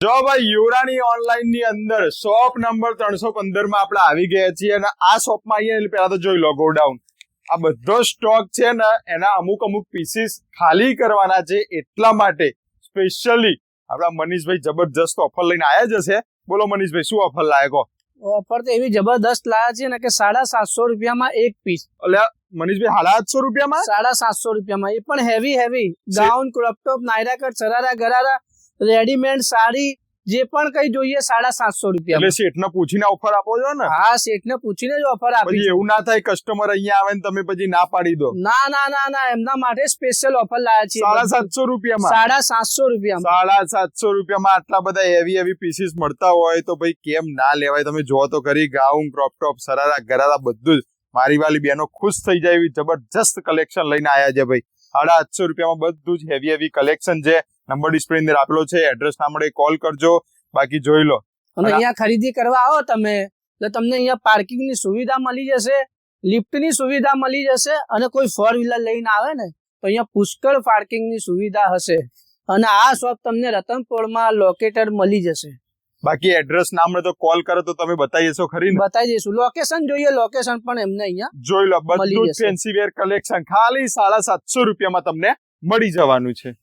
જો ભાઈ યુરાની ઓનલાઈન ની અંદર શોપ નંબર 315 માં આપણે આવી ગયા છીએ અને આ શોપમાં અહીંયા પહેલા તો જોઈ લો ગોડાઉન આ બધો સ્ટોક છે ને એના અમુક પીસીસ ખાલી કરવાના છે એટલા માટે સ્પેશિયલી આપણા મનીષભાઈ જબરજસ્ત ઓફર લઈને આવ્યા જ હશે. બોલો મનીષભાઈ, શું ઓફર લાયકો? ઓફર તો એવી જબરદસ્ત લાયા છે ને કે 750 રૂપિયામાં એક પીસ. એટલે મનીષભાઈ 750 રૂપિયામાં 750 રૂપિયામાં, એ પણ heavy gown, crop top, Naira cut, sharara gharara, readymade sari, જે પણ કઈ જોઈએ 750 રૂપિયા. એટલે શેઠને પૂછીને ઓફર આપો છો ને? હા, શેઠને પૂછીને જ ઓફર આપી. પછી એવું ના થાય કસ્ટમર અહીંયા આવે ને તમે પછી ના પાડી દો. ના, એમના માટે સ્પેશિયલ ઓફર લાયા છે. 750 રૂપિયામાં 750 રૂપિયામાં 750 રૂપિયામાં આટલા બધા હેવી પીસીસ મળતા હોય તો ભાઈ કેમ ના લેવાય? તમે જો તો કરી, ગાઉન, ક્રોપ ટોપ, સરારા ગરારા બધું જ મારી વાલી બહેનો ખુશ થઈ જાય એવી જબરજસ્ત કલેક્શન લઈને આવ્યા છે ભાઈ. 750 રૂપિયામાં બધું જ હેવી કલેક્શન છે. નંબર ડિસ્પ્લે અંદર આપેલો છે, એડ્રેસ ના મળે કોલ કરજો. બાકી જોઈ લો. અને અહીંયા ખરીદી કરવા આવો તમે એટલે તમને અહીંયા પાર્કિંગ ની સુવિધા મળી જશે, લિફ્ટ ની સુવિધા મળી જશે, અને કોઈ ફોર વ્હીલર લઈને આવે ને તો અહીંયા પુષ્કળ પાર્કિંગ ની સુવિધા હશે. અને આ શોપ તમને રતનપોળમાં લોકેટેડ મળી જશે. બાકી એડ્રેસ ના મળે તો કોલ કરો તો તમે બતાવી દેશો ખરી ને? બતાવી દઈશું. લોકેશન જોઈએ, લોકેશન પણ એમને અહીંયા જોઈ લો. બધું ફેન્સી વેર કલેક્શન ખાલી 750 રૂપિયામાં તમને મળી જવાનું છે.